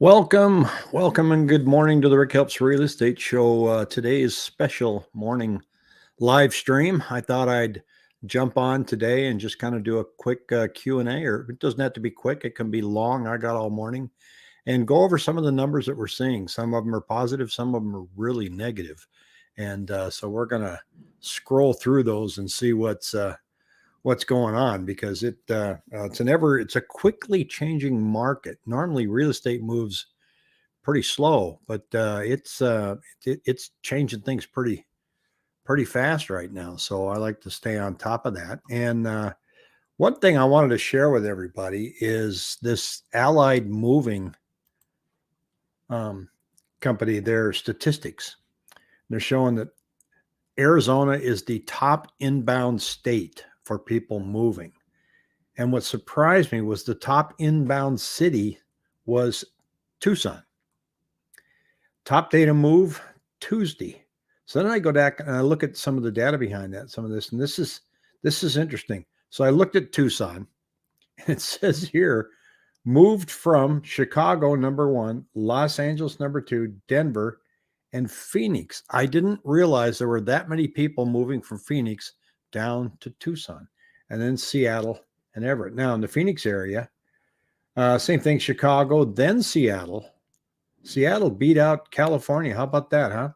Welcome, and good morning to the Rick Helps Real Estate Show. Today's special morning live stream. I thought I'd jump on today and just kind of do a quick Q&A, or it doesn't have to be quick. It can be long. I got all morning and go over some of the numbers that we're seeing. Some of them are positive. Some of them are really negative. And so we're going to scroll through those and see what's going on, because it's a quickly changing market. Normally real estate moves pretty slow, but it's changing things pretty fast right now. So I like to stay on top of that. And one thing I wanted to share with everybody is this Allied Moving company, their statistics. They're showing that Arizona is the top inbound state for people moving. And what surprised me was the top inbound city was Tucson. Top day to move, Tuesday. So then I go back and I look at some of the data behind that, some of this, and this is interesting. So I looked at Tucson, and it says here, moved from Chicago, number 1, Los Angeles, number 2, Denver, and Phoenix. I didn't realize there were that many people moving from Phoenix down to Tucson, and then Seattle and Everett. Now in the Phoenix area, same thing, Chicago, then Seattle. Seattle beat out California. How about that, huh?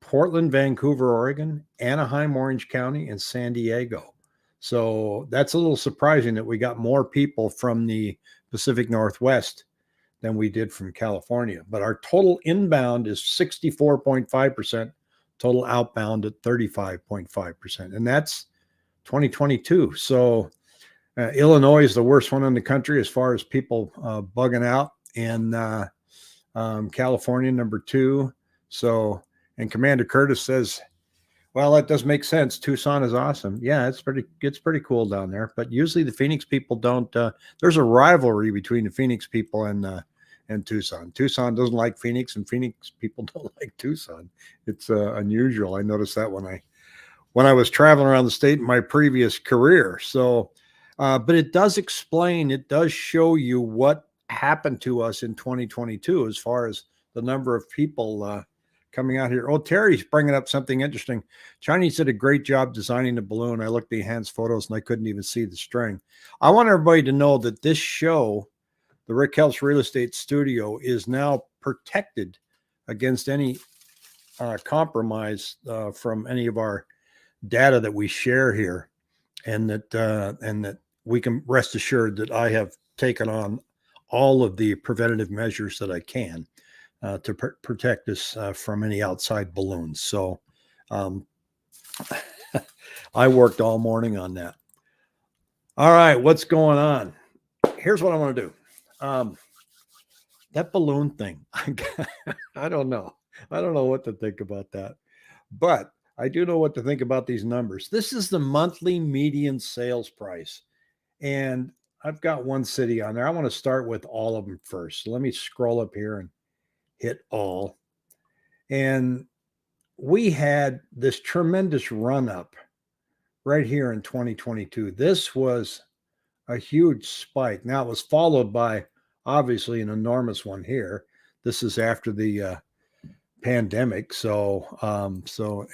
Portland, Vancouver, Oregon, Anaheim, Orange County, and San Diego. So that's a little surprising that we got more people from the Pacific Northwest than we did from California. But our total inbound is 64.5%, total outbound at 35.5%. And that's 2022. So Illinois is the worst one in the country as far as people bugging out. And California, number 2. So, and Commander Curtis says, well, that does make sense. Tucson is awesome. Yeah, it's pretty cool down there. But usually the Phoenix people don't. There's a rivalry between the Phoenix people and Tucson. Tucson doesn't like Phoenix, and Phoenix people don't like Tucson. It's unusual. I noticed that when I was traveling around the state in my previous career. So, but it does show you what happened to us in 2022 as far as the number of people coming out here. Oh, Terry's bringing up something interesting. Chinese did a great job designing the balloon. I looked at the Hans photos and I couldn't even see the string. I want everybody to know that this show, the Rick Helps Real Estate Studio, is now protected against any compromise from any of our data that we share here, and that we can rest assured that I have taken on all of the preventative measures that I can to protect us from any outside balloons. So I worked all morning on that. All right, what's going on? Here's what I want to do. That balloon thing, I don't know. I don't know what to think about that, but I do know what to think about these numbers. This is the monthly median sales price. And I've got one city on there. I want to start with all of them first. So let me scroll up here and hit all. And we had this tremendous run up right here in 2022. This was a huge spike. Now it was followed by obviously an enormous one here. This is after the pandemic. So,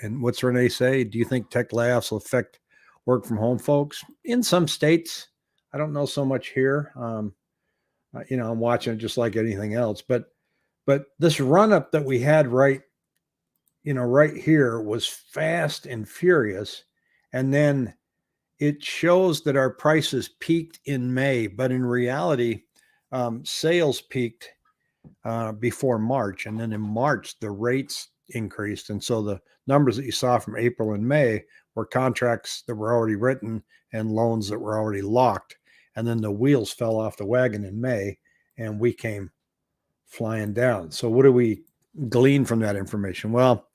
and what's Renee say? Do you think tech layoffs will affect work from home folks? In some states, I don't know so much here. I'm watching it just like anything else, but this run up that we had right here was fast and furious. And then it shows that our prices peaked in May, but in reality, sales peaked before March. And then in March, the rates increased. And so the numbers that you saw from April and May were contracts that were already written and loans that were already locked. And then the wheels fell off the wagon in May and we came flying down. So what do we glean from that information? Well,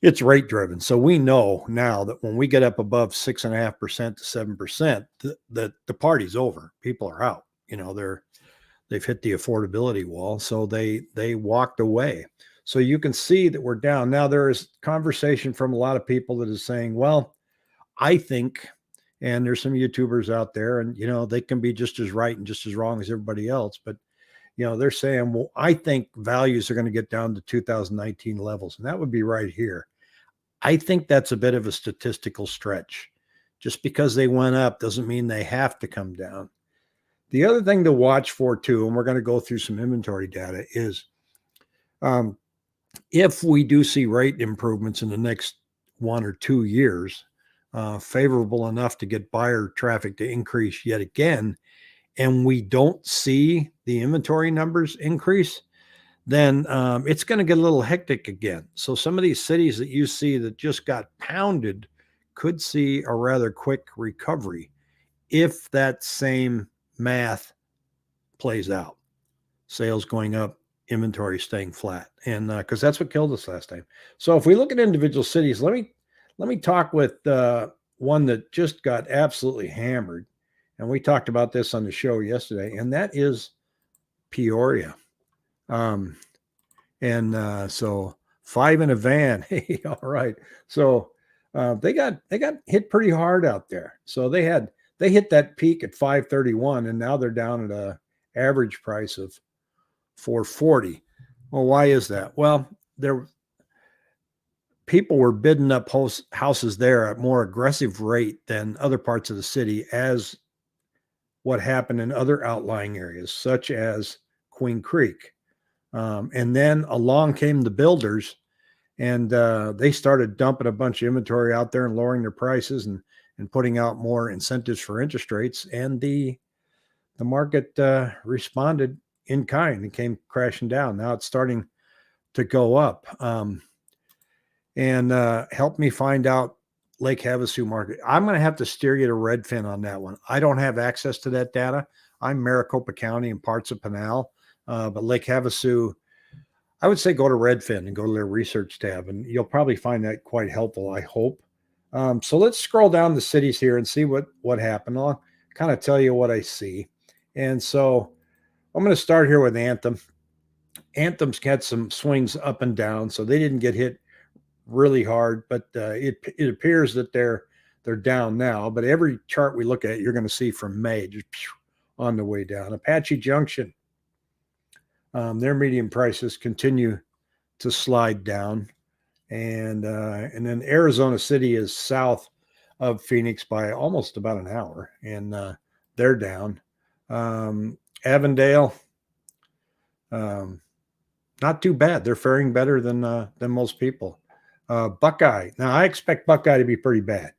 it's rate driven. So we know now that when we get up above 6.5% to 7%, the party's over. People are out. They've hit the affordability wall. So they walked away. So you can see that we're down. Now there is conversation from a lot of people that is saying, well, I think, and there's some YouTubers out there and, they can be just as right and just as wrong as everybody else. But, they're saying, well, I think values are going to get down to 2019 levels, and that would be right here. I think that's a bit of a statistical stretch. Just because they went up doesn't mean they have to come down. The other thing to watch for too, and we're going to go through some inventory data, is if we do see rate improvements in the next 1 or 2 years, favorable enough to get buyer traffic to increase yet again, and we don't see the inventory numbers increase, then it's going to get a little hectic again. So some of these cities that you see that just got pounded could see a rather quick recovery if that same math plays out. Sales going up, inventory staying flat, and because that's what killed us last time. So if we look at individual cities, let me talk with one that just got absolutely hammered, and we talked about this on the show yesterday, and that is Peoria. So 5 in a van. Hey, all right. So they got hit pretty hard out there. So they hit that peak at 531, and now they're down at a average price of 440. Well, why is that? Well, people were bidding up houses there at more aggressive rate than other parts of the city, as what happened in other outlying areas, such as Queen Creek. And then along came the builders, and they started dumping a bunch of inventory out there and lowering their prices and putting out more incentives for interest rates. And the market responded in kind and came crashing down. Now it's starting to go up. And help me find out Lake Havasu market. I'm going to have to steer you to Redfin on that one. I don't have access to that data. I'm Maricopa County and parts of Pinal. But Lake Havasu, I would say go to Redfin and go to their research tab, and you'll probably find that quite helpful, I hope. So let's scroll down the cities here and see what happened. I'll kind of tell you what I see. And so I'm going to start here with Anthem. Anthem's had some swings up and down, so they didn't get hit really hard, but it appears that they're down now. But every chart we look at, you're going to see from May just on the way down. Apache Junction, their median prices continue to slide down, and then Arizona City is south of Phoenix by almost about an hour, and they're down. Avondale, not too bad. They're faring better than most people. Buckeye. Now I expect Buckeye to be pretty bad.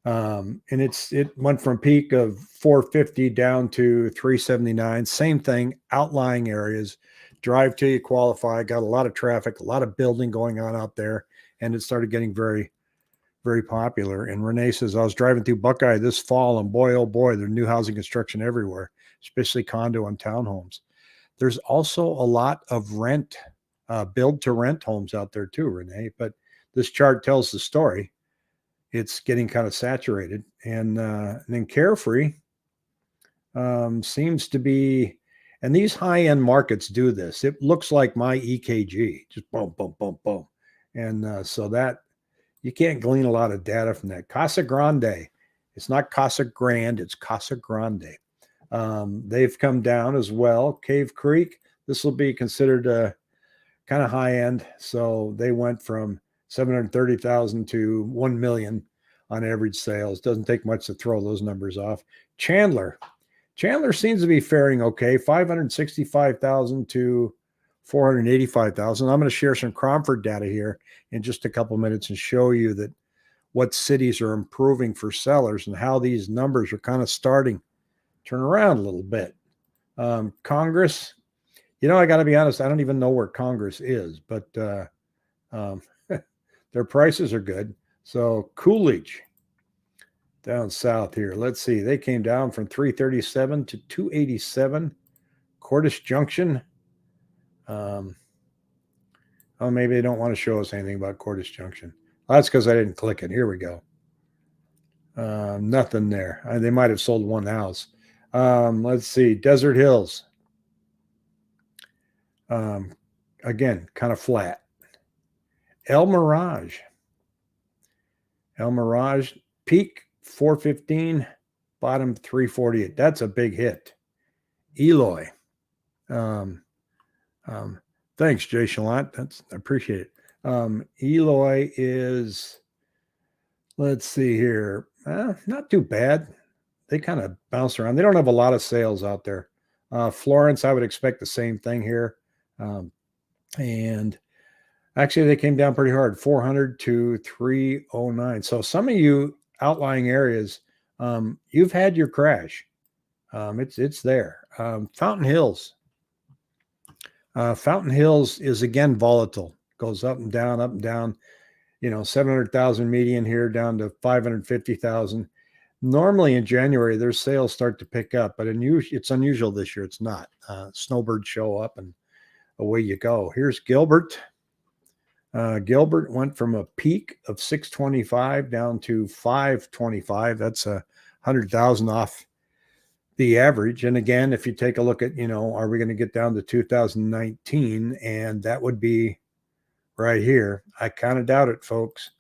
And it went from peak of 450 down to 379. Same thing, outlying areas. Drive till you qualify. Got a lot of traffic, a lot of building going on out there, and it started getting very, very popular. And Renee says, I was driving through Buckeye this fall, and boy, oh boy, there's new housing construction everywhere, especially condo and townhomes. There's also a lot of rent, build to rent homes out there too, Renee. But this chart tells the story. It's getting kind of saturated. And then Carefree seems to be, and these high-end markets do this. It looks like my EKG, just boom, boom, boom, boom. And so that, you can't glean a lot of data from that. Casa Grande, it's not Casa Grande, it's Casa Grande. They've come down as well. Cave Creek, this will be considered kind of high-end. So they went from 730,000 to 1 million on average sales. Doesn't take much to throw those numbers off. Chandler seems to be faring okay. 565,000 to 485,000. I'm going to share some Cromford data here in just a couple minutes and show you that what cities are improving for sellers and how these numbers are kind of starting to turn around a little bit. Congress, I got to be honest, I don't even know where Congress is, but their prices are good. So Coolidge down south here. Let's see. They came down from 337 to 287. Cordish Junction. Maybe they don't want to show us anything about Cordish Junction. That's because I didn't click it. Here we go. Nothing there. They might have sold one house. Let's see. Desert Hills. Again, kind of flat. El Mirage, peak 415, bottom 348. That's a big hit. Eloy, Um, Thanks, Jay Shalant. I appreciate it. Eloy is, let's see here, not too bad. They kind of bounce around. They don't have a lot of sales out there. Florence, I would expect the same thing here. And actually, they came down pretty hard, 400 to 309. So some of you outlying areas, you've had your crash. It's there. Fountain Hills. Fountain Hills is again volatile. Goes up and down, up and down. 700,000 median here down to 550,000. Normally in January, their sales start to pick up, but it's unusual this year. It's not. Snowbirds show up and away you go. Here's Gilbert. Gilbert went from a peak of 625 down to 525. That's 100,000 off the average. And again, if you take a look at, are we going to get down to 2019? And that would be right here. I kind of doubt it, folks.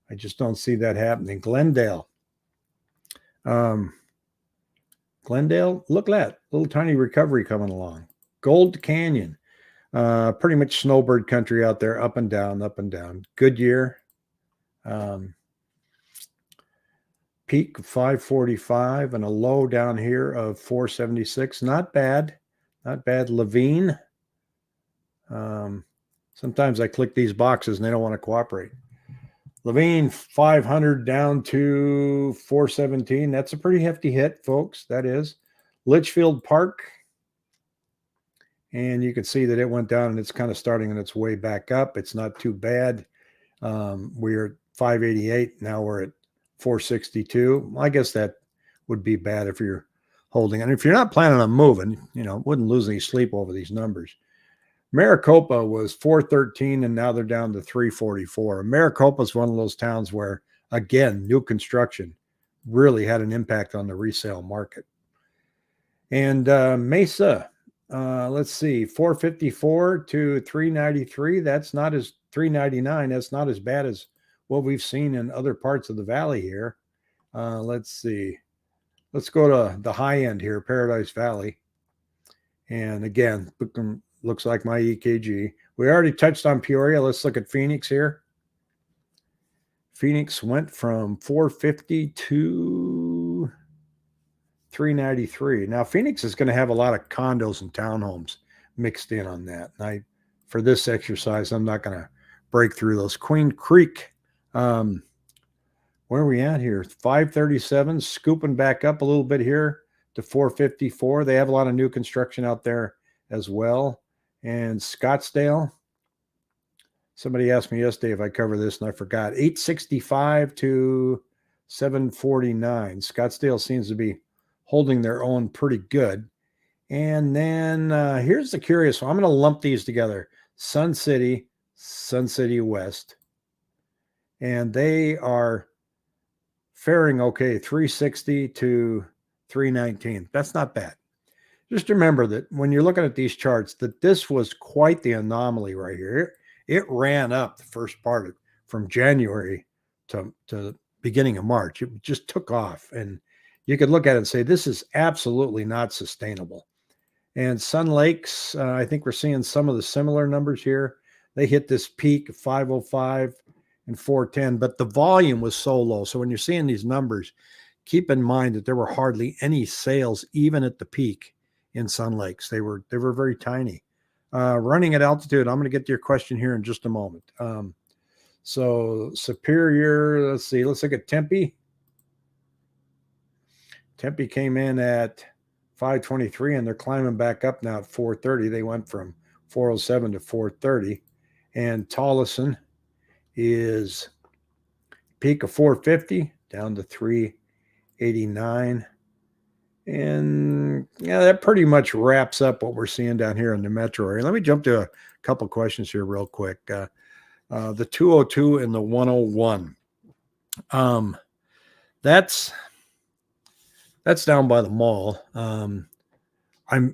I just don't see that happening. Glendale, look at that little tiny recovery coming along. Gold Canyon, pretty much snowbird country out there, up and down, up and down. Goodyear, peak of 545 and a low down here of 476. Not bad, not bad. Levine, sometimes I click these boxes and they don't want to cooperate. Levine, 500 down to 417. That's a pretty hefty hit, folks. That is. Litchfield Park. And you can see that it went down and it's kind of starting on its way back up. It's not too bad. We're at 588. Now we're at 462. I guess that would be bad if you're holding. And if you're not planning on moving, wouldn't lose any sleep over these numbers. Maricopa was 413 and now they're down to 344. Maricopa is one of those towns where, again, new construction really had an impact on the resale market. And Mesa, let's see, 454 to 393. That's not as 399. That's not as bad as what we've seen in other parts of the valley here. Let's see. Let's go to the high end here, Paradise Valley. And again, looks like my EKG. We already touched on Peoria. Let's look at Phoenix here. Phoenix went from 450 to 393. Now, Phoenix is going to have a lot of condos and townhomes mixed in on that. And for this exercise, I'm not going to break through those. Queen Creek, where are we at here? 537, scooping back up a little bit here to 454. They have a lot of new construction out there as well. And Scottsdale, somebody asked me yesterday if I cover this and I forgot. 865 to 749. Scottsdale seems to be holding their own pretty good. And then here's the curious one. I'm going to lump these together. Sun City West. And they are faring okay, 360 to 319. That's not bad. Just remember that when you're looking at these charts, that this was quite the anomaly right here. It ran up the first part from January to the beginning of March. It just took off. And you could look at it and say, this is absolutely not sustainable. And Sun Lakes, I think we're seeing some of the similar numbers here. They hit this peak of 505 and 410, but the volume was so low. So when you're seeing these numbers, keep in mind that there were hardly any sales even at the peak in Sun Lakes. They were very tiny. Running at altitude, I'm going to get to your question here in just a moment. So Superior, let's look at Tempe. Tempe came in at 523 and they're climbing back up now at 430. They went from 407 to 430. And Tolleson is peak of 450 down to 389. And yeah, that pretty much wraps up what we're seeing down here in the metro area. Let me jump to a couple questions here real quick. The 202 and the 101. That's down by the mall. I'm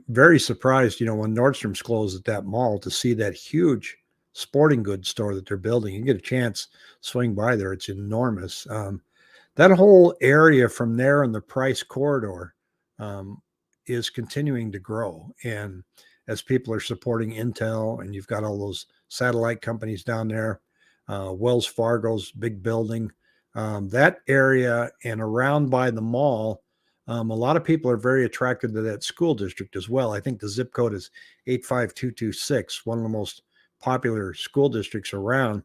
very surprised, when Nordstrom's closed at that mall, to see that huge sporting goods store that they're building. You get a chance, swing by there. It's enormous. That whole area from there in the Price corridor is continuing to grow. And as people are supporting Intel, and you've got all those satellite companies down there. Wells Fargo's big building. That area and around by the mall, a lot of people are very attracted to that school district as well. I think the zip code is 85226, one of the most popular school districts around.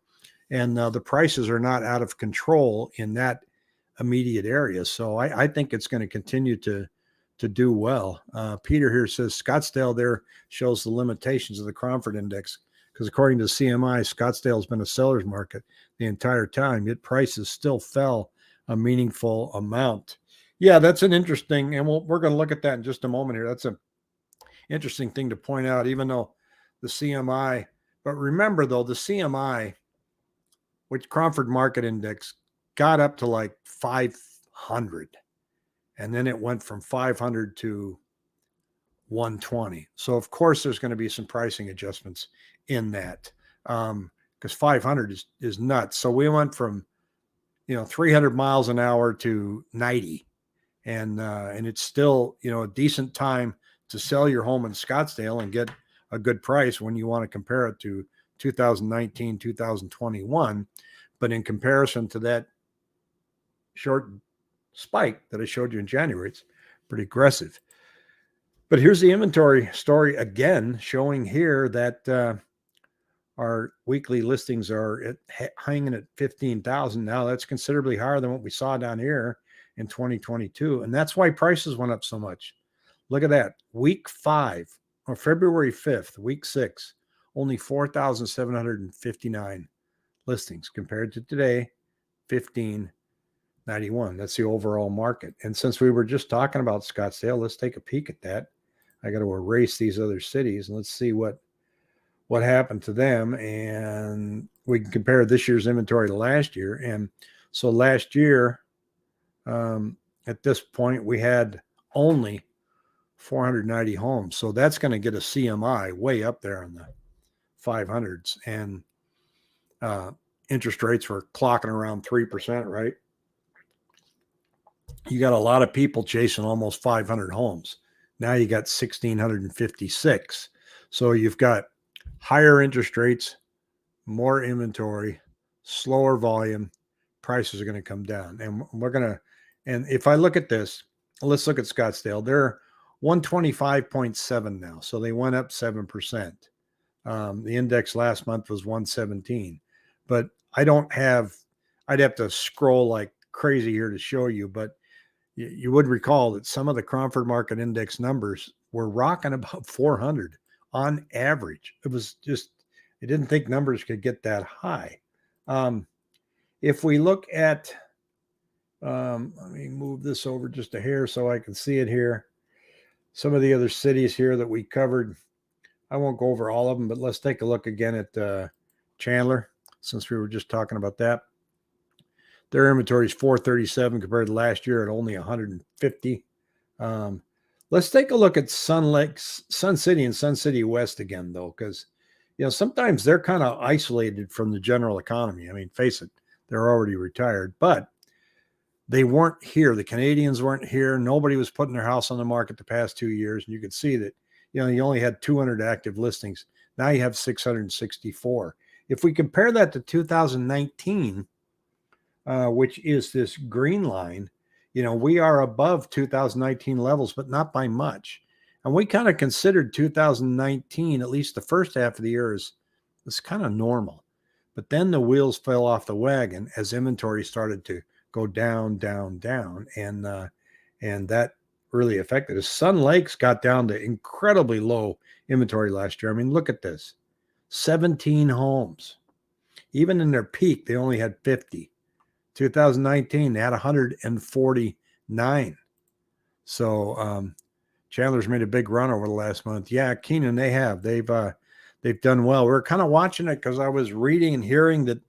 And the prices are not out of control in that immediate area. So I think it's going to continue to do well. Peter here says Scottsdale there shows the limitations of the Cromford Index because according to CMI, Scottsdale has been a seller's market the entire time, yet prices still fell a meaningful amount. Yeah, that's an interesting, and we're going to look at that in just a moment here. That's an interesting thing to point out, even though the CMI, but remember though, the CMI, which Cromford Market Index, got up to like 500. And then it went from 500 to 120. So of course there's going to be some pricing adjustments in that because 500 is nuts. So we went from 300 miles an hour to 90, and it's still a decent time to sell your home in Scottsdale and get a good price when you want to compare it to 2019, 2021. But in comparison to that short spike that I showed you in January, it's pretty aggressive. But here's the inventory story again, showing here that our weekly listings are hanging at 15,000. Now that's considerably higher than what we saw down here in 2022. And that's why prices went up so much. Look at that. Week 5 or February 5th, week 6, only 4,759 listings compared to today, 1591. That's the overall market. And since we were just talking about Scottsdale, let's take a peek at that. I got to erase these other cities and let's see what happened to them. And we can compare this year's inventory to last year. And so last year, at this point, we had only 490 homes. So that's going to get a CMI way up there in the 500s. And interest rates were clocking around 3%, right? You got a lot of people chasing almost 500 homes. Now you got 1,656. So you've got higher interest rates, more inventory, slower volume, prices are going to come down. And and if I look at this, let's look at Scottsdale. They're 125.7 now. So they went up 7%. The index last month was 117. But I'd have to scroll like crazy here to show you, but you would recall that some of the Cromford Market Index numbers were rocking about 400 on average. It was just, I didn't think numbers could get that high. If we look at, let me move this over just a hair so I can see it here. Some of the other cities here that we covered, I won't go over all of them, but let's take a look again at Chandler, since we were just talking about that. Their inventory is 437 compared to last year at only 150. Let's take a look at Sun City and Sun City West again, though, because sometimes they're kind of isolated from the general economy. I mean, face it, they're already retired, but they weren't here. The Canadians weren't here. Nobody was putting their house on the market the past 2 years, and you could see that you only had 200 active listings. Now you have 664. If we compare that to 2019. Which is this green line, we are above 2019 levels, but not by much. And we kind of considered 2019, at least the first half of the year, is kind of normal. But then the wheels fell off the wagon as inventory started to go down, down, down. And that really affected us. Sun Lakes got down to incredibly low inventory last year. I mean, look at this, 17 homes. Even in their peak, they only had 50. 2019, they had 149. So Chandler's made a big run over the last month. Yeah, Keenan, they have. They've done well. We're kind of watching it because I was reading and hearing that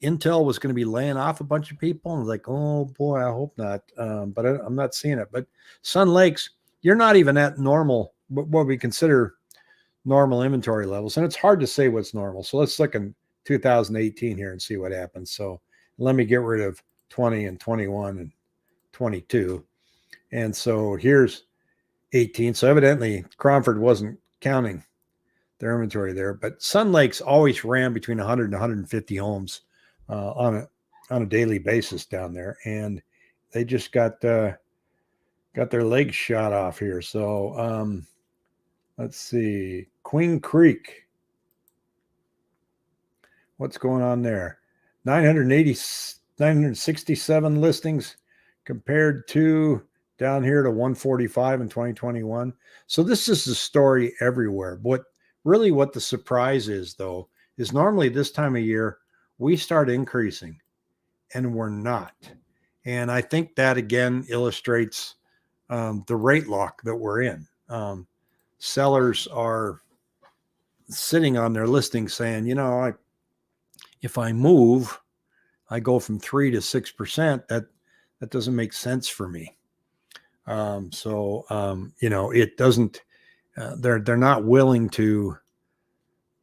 Intel was going to be laying off a bunch of people. And I was like, oh boy, I hope not. But I'm not seeing it. But Sun Lakes, you're not even at normal, what we consider normal inventory levels. And it's hard to say what's normal. So let's look in 2018 here and see what happens. So let me get rid of 20 and 21 and 22. And so here's 18. So evidently Cromford wasn't counting their inventory there. But Sun Lake's always ran between 100 and 150 homes on a daily basis down there, and they just got their legs shot off here. So let's see, Queen Creek. What's going on there? 967 listings compared to down here to 145 in 2021. So this is the story everywhere. What the surprise is, though, is normally this time of year we start increasing, and we're not. And I think that again illustrates the rate lock that we're in. Sellers are sitting on their listings saying, if I move, I go from 3 to 6%. That doesn't make sense for me. It doesn't. They're not willing to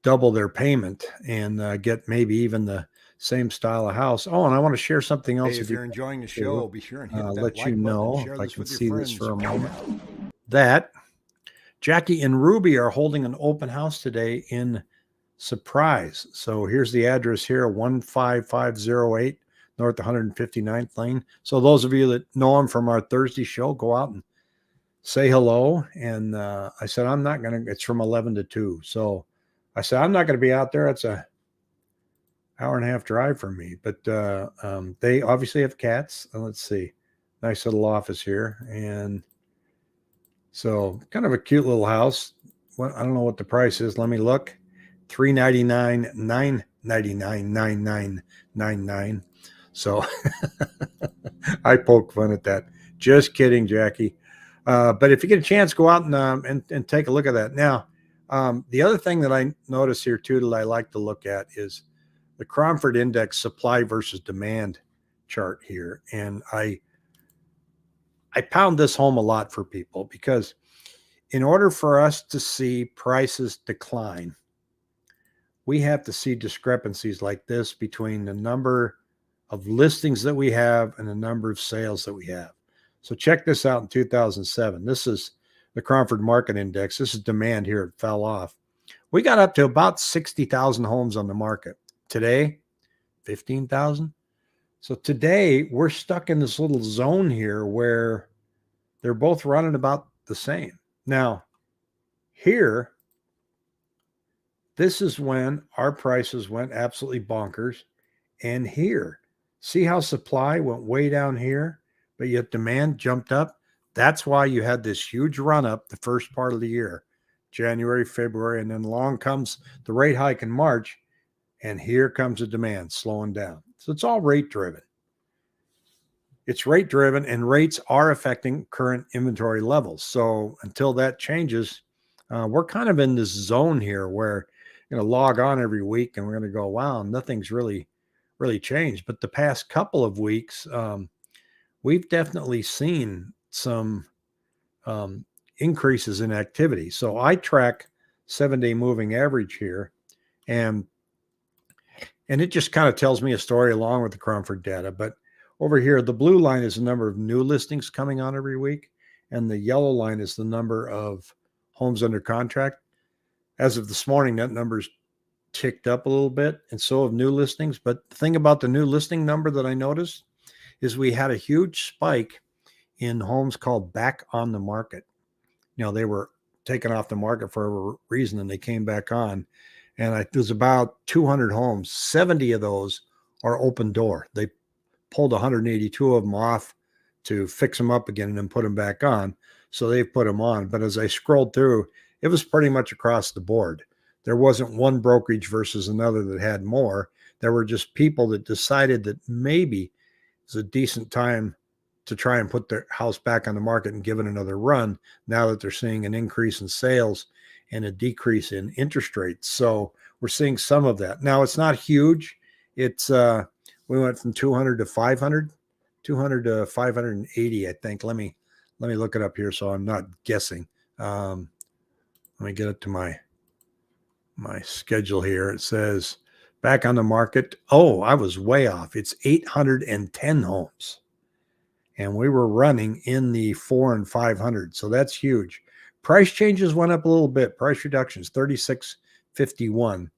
double their payment and get maybe even the same style of house. Oh, and I want to share something else. Hey, if you're enjoying the show, be sure and hit that let like you know button and share if I this can with your see friends. this for a moment. That Jackie and Ruby are holding an open house today in Surprise. So here's the address here, 15508 North 159th Lane. So those of you that know them from our Thursday show, go out and say hello. And I said, I'm not going to, it's from 11 to 2. So I said, I'm not going to be out there. It's a hour and a half drive from me. But they obviously have cats. Let's see. Nice little office here. And so kind of a cute little house. Well, I don't know what the price is. Let me look. $399, $999, $9999. So I poke fun at that. Just kidding, Jackie. But if you get a chance, go out and take a look at that. Now, the other thing that I notice here too that I like to look at is the Cromford Index supply versus demand chart here. And I pound this home a lot for people because in order for us to see prices decline, we have to see discrepancies like this between the number of listings that we have and the number of sales that we have. So check this out in 2007. This is the Cromford Market Index. This is demand here. It fell off. We got up to about 60,000 homes on the market. Today, 15,000. So today we're stuck in this little zone here where they're both running about the same. Now, here, this is when our prices went absolutely bonkers. And here, see how supply went way down here, but yet demand jumped up? That's why you had this huge run up the first part of the year, January, February, and then along comes the rate hike in March, and here comes the demand slowing down. So it's all rate driven. It's rate driven, and rates are affecting current inventory levels. So until that changes, we're kind of in this zone here where you're going to log on every week and we're going to go, wow, nothing's really changed. But the past couple of weeks, we've definitely seen some increases in activity. So I track 7-day moving average here, and it just kind of tells me a story along with the Cromford data. But over here, the blue line is the number of new listings coming on every week, and the yellow line is the number of homes under contract. As of this morning, that number's ticked up a little bit, and so have new listings. But the thing about the new listing number that I noticed is we had a huge spike in homes called back on the market. They were taken off the market for a reason, and they came back on. And there's about 200 homes. 70 of those are open door. They pulled 182 of them off to fix them up again and then put them back on. So they've put them on. But as I scrolled through, it was pretty much across the board. There wasn't one brokerage versus another that had more. There were just people that decided that maybe it's a decent time to try and put their house back on the market and give it another run now that they're seeing an increase in sales and a decrease in interest rates. So we're seeing some of that. Now, it's not huge. It's we went from 200 to 500, 200 to 580, I think. Let me look it up here so I'm not guessing. Let me get it to my schedule here. It says back on the market. Oh, I was way off. It's 810 homes. And we were running in the 400 and 500. So that's huge. Price changes went up a little bit. Price reductions 36.51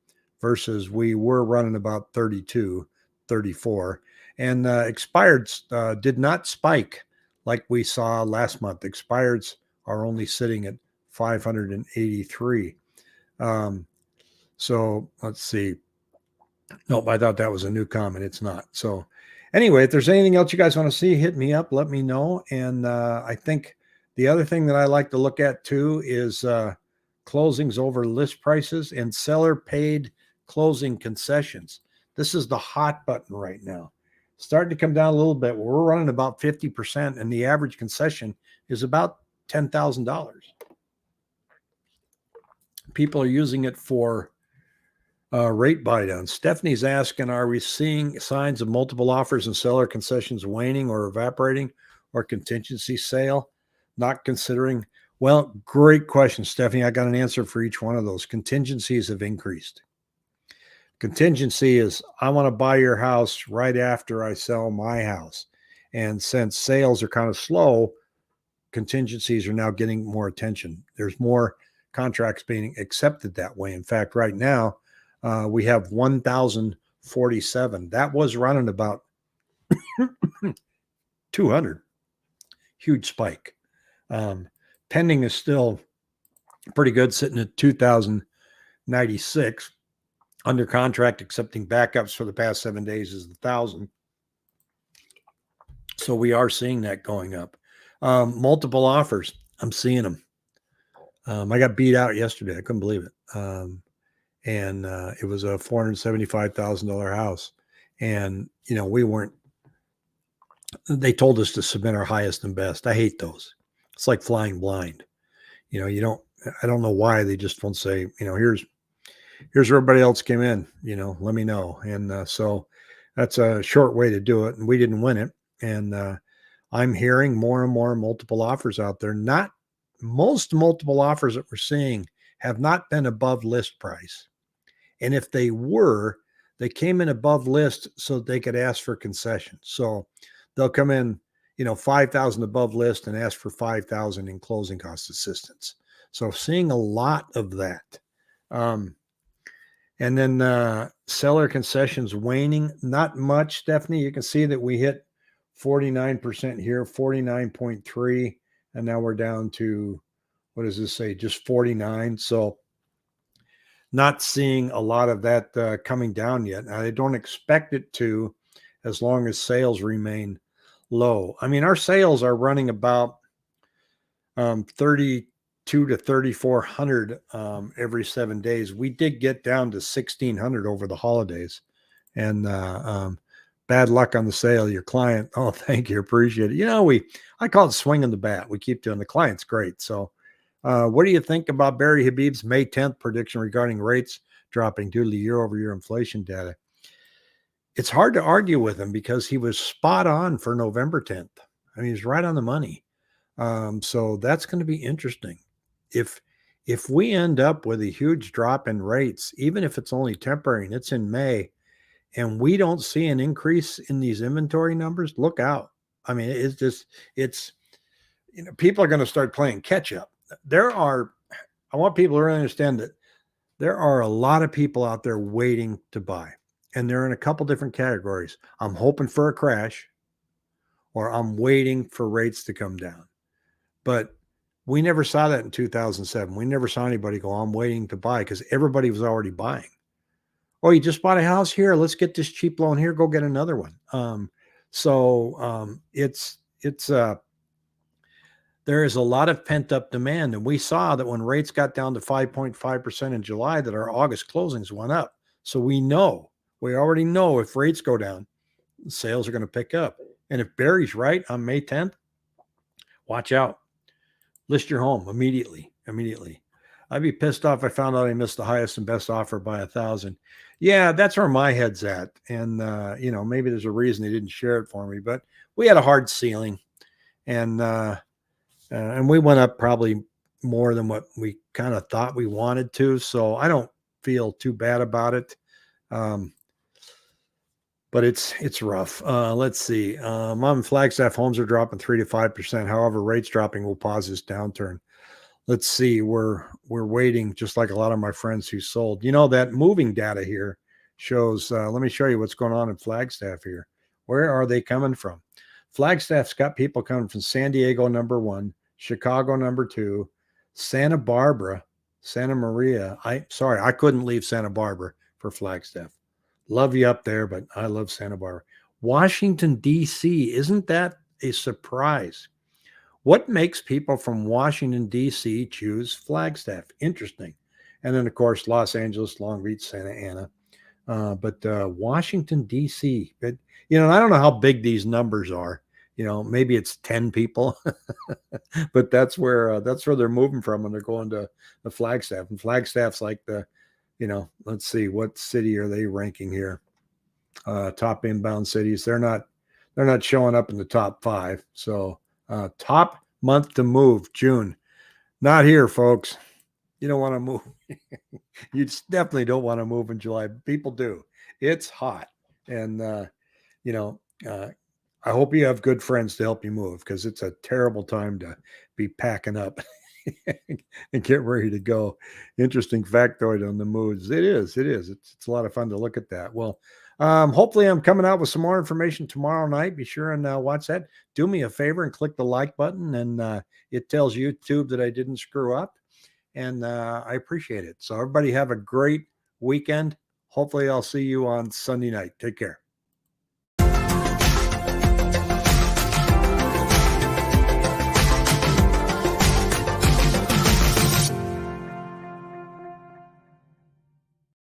versus we were running about 32.34. And expireds did not spike like we saw last month. Expireds are only sitting at 583. So let's see. Nope, I thought that was a new comment. It's not. So anyway, if there's anything else you guys want to see, hit me up, let me know. And I think the other thing that I like to look at too is closings over list prices and seller paid closing concessions. This is the hot button right now. Starting to come down a little bit. We're running about 50%, and the average concession is about $10,000. People are using it for rate buy down. Stephanie's asking, are we seeing signs of multiple offers and seller concessions waning or evaporating, or contingency sale not considering? Well, great question, Stephanie. I got an answer for each one of those. Contingencies have increased. Contingency is, I want to buy your house right after I sell my house. And since sales are kind of slow, contingencies are now getting more attention. There's more contracts being accepted that way. In fact, right now, we have 1,047. That was running about 200. Huge spike. Pending is still pretty good, sitting at 2,096. Under contract, accepting backups for the past 7 days is 1,000. So we are seeing that going up. Multiple offers. I'm seeing them. I got beat out yesterday. I couldn't believe it. And it was a $475,000 house. And, they told us to submit our highest and best. I hate those. It's like flying blind. I don't know why they just won't say, here's where everybody else came in, let me know. And so that's a short way to do it. And we didn't win it. And I'm hearing more and more multiple offers out there. Not most multiple offers that we're seeing have not been above list price. And if they were, they came in above list so they could ask for concessions. So they'll come in, 5,000 above list and ask for 5,000 in closing cost assistance. So seeing a lot of that. And then seller concessions waning, not much, Stephanie. You can see that we hit 49% here, 49.3, and now we're down to, what does this say? Just 49. So not seeing a lot of that coming down yet. I don't expect it to, as long as sales remain low. I mean, our sales are running about 32 to 3,400 every 7 days. We did get down to 1,600 over the holidays, and bad luck on the sale. Your client, oh, thank you, appreciate it. I call it swinging the bat. We keep doing, the client's great. So what do you think about Barry Habib's May 10th prediction regarding rates dropping due to the year-over-year inflation data? It's hard to argue with him because he was spot on for November 10th. I mean, he's right on the money. So that's going to be interesting. If we end up with a huge drop in rates, even if it's only temporary and it's in May, and we don't see an increase in these inventory numbers, look out. I mean, people are going to start playing catch up. I want people to really understand that there are a lot of people out there waiting to buy, and they're in a couple different categories. I'm hoping for a crash, or I'm waiting for rates to come down. But we never saw that in 2007. We never saw anybody go, I'm waiting to buy, because everybody was already buying. Oh, you just bought a house here. Let's get this cheap loan here. Go get another one. There is a lot of pent up demand. And we saw that when rates got down to 5.5% in July, that our August closings went up. So we already know if rates go down, sales are going to pick up. And if Barry's right on May 10th, watch out. List your home immediately. I'd be pissed off if I found out I missed the highest and best offer by 1,000. Yeah, that's where my head's at. And, maybe there's a reason they didn't share it for me, but we had a hard ceiling, and we went up probably more than what we kind of thought we wanted to. So I don't feel too bad about it. But it's rough. Let's see. Mom, Flagstaff homes are dropping 3 to 5%. However, rates dropping will pause this downturn. let's see, we're waiting, just like a lot of my friends who sold. You know, that moving data here shows, let me show you what's going on in Flagstaff here. Where are they coming from? Flagstaff's got people coming from San Diego, number one, Chicago, number two, Santa Barbara, Santa Maria. I couldn't leave Santa Barbara for Flagstaff. Love you up there, but I love Santa Barbara. Washington, D.C., isn't that a surprise? What makes people from Washington, D.C. choose Flagstaff? Interesting. And then, of course, Los Angeles, Long Beach, Santa Ana. But Washington, D.C., I don't know how big these numbers are. Maybe it's 10 people, but that's where they're moving from when they're going to the Flagstaff. And Flagstaff's like let's see, what city are they ranking here? Top inbound cities. They're not showing up in the top 5. So top month to move, June. Not here, folks. You don't want to move. You definitely don't want to move in July. People do. It's hot. And, I hope you have good friends to help you move, because it's a terrible time to be packing up and get ready to go. Interesting factoid on the moves. It is. It's a lot of fun to look at that. Well, hopefully I'm coming out with some more information tomorrow night. Be sure and watch that. Do me a favor and click the like button, and it tells YouTube that I didn't screw up. And I appreciate it. So everybody have a great weekend. Hopefully I'll see you on Sunday night. Take care.